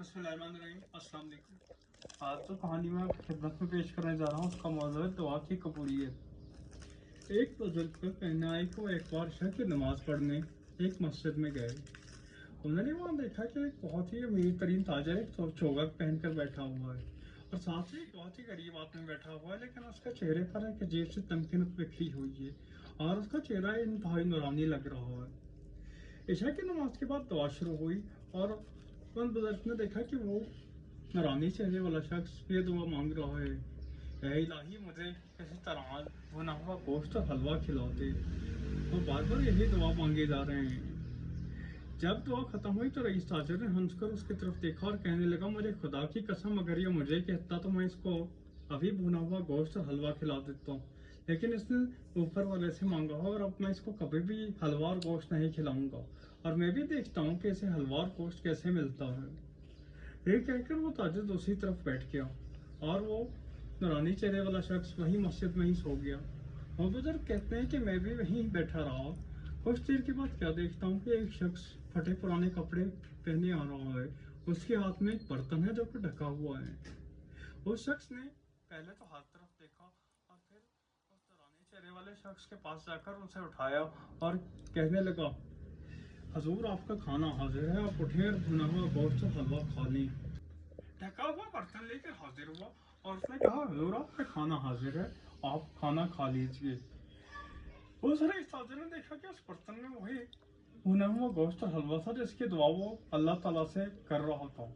बिस्मिल्लाहिर्रहमानिर्रहीम। अस्सलाम वालेकुम। आज तो कहानी मैं खिदमत में पेश करने जा रहा हूँ। उसका मौजूद है दुआ की कबूलियत। एक बुजुर्ग का कहना है कि वो एक बार शब की नमाज पढ़ने एक मस्जिद में गए। उन्होंने वहाँ देखा कि एक बहुत ही अमीर तरीन ताजर एक चोगा पहनकर बैठा हुआ है और साथ ही एक बहुत ही गरीब आदमी बैठा हुआ है, लेकिन उसके चेहरे पर एक अजीब सी तमकीनत बिखरी हुई है और उसका चेहरा इंतहाई नूरानी लग रहा है। इशा की नमाज के बाद दुआ शुरू हुई और उन बुजुर्ग ने देखा कि वो नूरानी चेहरे वाला शख्स ये दुआ मांग रहा है, ऐ इलाही मुझे किसी तरह भुना हुआ गोश्त और हलवा खिलाते। वो बार बार यही दुआ मांगे जा रहे हैं। जब दुआ खत्म हुई तो रईस ताजर ने हंसकर उसकी तरफ देखा और कहने लगा, मुझे खुदा की कसम अगर ये मुझे कहता तो मैं इसको अभी भुना हुआ गोश्त और हलवा खिला देता हूँ, लेकिन इसने ऊपर वाले से मांगा हो और अब मैं इसको कभी भी हलवा और गोश्त नहीं खिलाऊंगा और मैं भी देखता हूँ कि इसे हलवा और गोश्त कैसे मिलता है। ये कहकर वो ताजर दूसरी तरफ बैठ गया और वो नूरानी चेहरे वाला शख्स वही मस्जिद में ही सो गया। वो बुजुर्ग कहते हैं कि मैं भी वहीं बैठा रहा। कुछ देर के बाद क्या देखता हूँ कि एक शख्स फटे पुराने कपड़े पहने आ रहा है। उसके हाथ में एक बर्तन है जो कि ढका हुआ है। उस शख्स ने पहले तो हर तरफ देखा और फिर उस नूरानी चेहरे वाले शख्स के पास जाकर उसे उठाया और कहने लगा, हजूर आपका खाना हाजिर है, आप उठे और भुना हुआ गोश्त और हलवा खा लें। ढका हुआ बर्तन लेकर हाजिर हुआ और उसने कहा, हजूर आपका खाना हाजिर है, आप खाना खा लीजिए। उस रईस ताजर ने देखा कि उस बर्तन में वही भुना हुआ गोश्त और हलवा था जिसकी दुआ वो अल्लाह ताला से कर रहा था।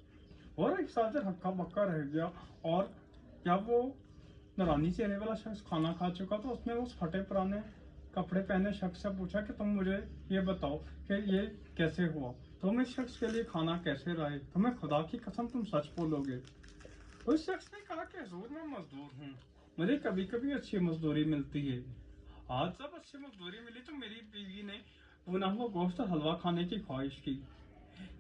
वो रईस ताजर हक्का बक्का रह गया और जब वो नूरानी चेहरे वाला शख्स खाना खा चुका तो उसने उस फटे पुराने कपड़े पहने शख्स से पूछा कि तुम मुझे ये बताओ कि ये कैसे हुआ, तुम इस शख्स के लिए खाना कैसे लाए, तुम्हें खुदा की कसम तुम सच बोलोगे। उस शख्स ने कहा कि हुजूर मैं मजदूर हूँ, मुझे कभी कभी अच्छी मजदूरी मिलती है। आज जब अच्छी मजदूरी मिली तो मेरी बीवी ने भुना हुआ गोश्त और हलवा खाने की ख्वाहिश की।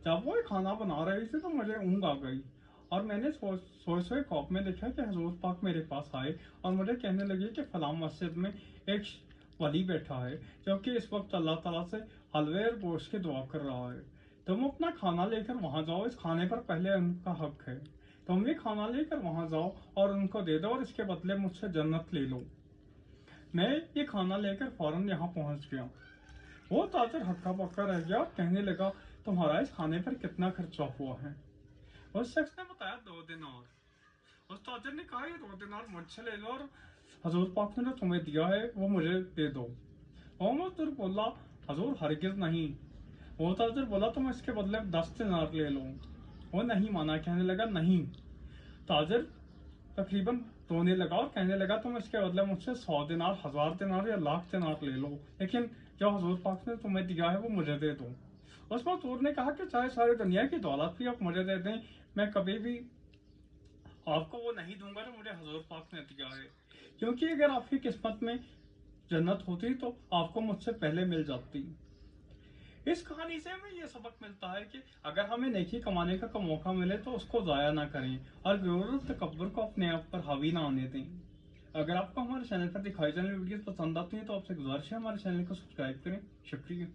जब वो खाना बना रही थी तो मुझे ऊँग आ गई और मैंने सोए सोए ख्वाब में देखा कि हजूर पाक मेरे पास आए और मुझे कहने लगे कि फलां मस्जिद में एक वली बैठा है जो कि इस वक्त अल्लाह ताला से हलवे और गोश्त की दुआ कर रहा है। तुम अपना खाना लेकर वहां जाओ, इस खाने पर पहले उनका हक है। तुम भी खाना लेकर वहां जाओ और उनको दे दो और इसके बदले मुझसे जन्नत ले लो। मैं ये खाना लेकर फौरन यहाँ पहुंच गया। वो ताजर हक्का बक्का रह गया और कहने लगा, तुम्हारा इस खाने पर कितना खर्चा हुआ है? उस शख्स ने बताया 2 दिनार। उस ताजर ने कहा, ये 2 दिनार मुझसे ले लो और हजूर पाक ने जो तुम्हें दिया है वो मुझे दे दो। वो मजदूर बोला, हजूर हरगिज नहीं। वो ताजर बोला, तुम इसके बदले 10 दिनार ले लो। वो नहीं माना, कहने लगा नहीं। ताजर तकरीबन रोने लगा और कहने लगा, तुम इसके बदले मुझसे 100 दिनार, 1000 दिनार या लाख दिनार ले लो, लेकिन जो हजूर पाक ने तुम्हें दिया है वो मुझे दे दो। उस मजदूर ने कहा कि चाहे सारी दुनिया की दौलत भी आप मुझे दे दें, मैं कभी भी आपको वो नहीं दूंगा जो मुझे हजूर पाक ने दिया है, क्योंकि अगर आपकी किस्मत में जन्नत होती तो आपको मुझसे पहले मिल जाती। इस कहानी से हमें ये सबक मिलता है कि अगर हमें नेकी कमाने का मौका मिले तो उसको जाया ना करें और गुरूर तकब्बुर को अपने आप पर हावी ना आने दें। अगर आपको हमारे चैनल पर दिखाई जाने वाली वीडियोस पसंद आती हैं तो आपसे गुजारिश है हमारे चैनल को सब्सक्राइब करें। शुक्रिया।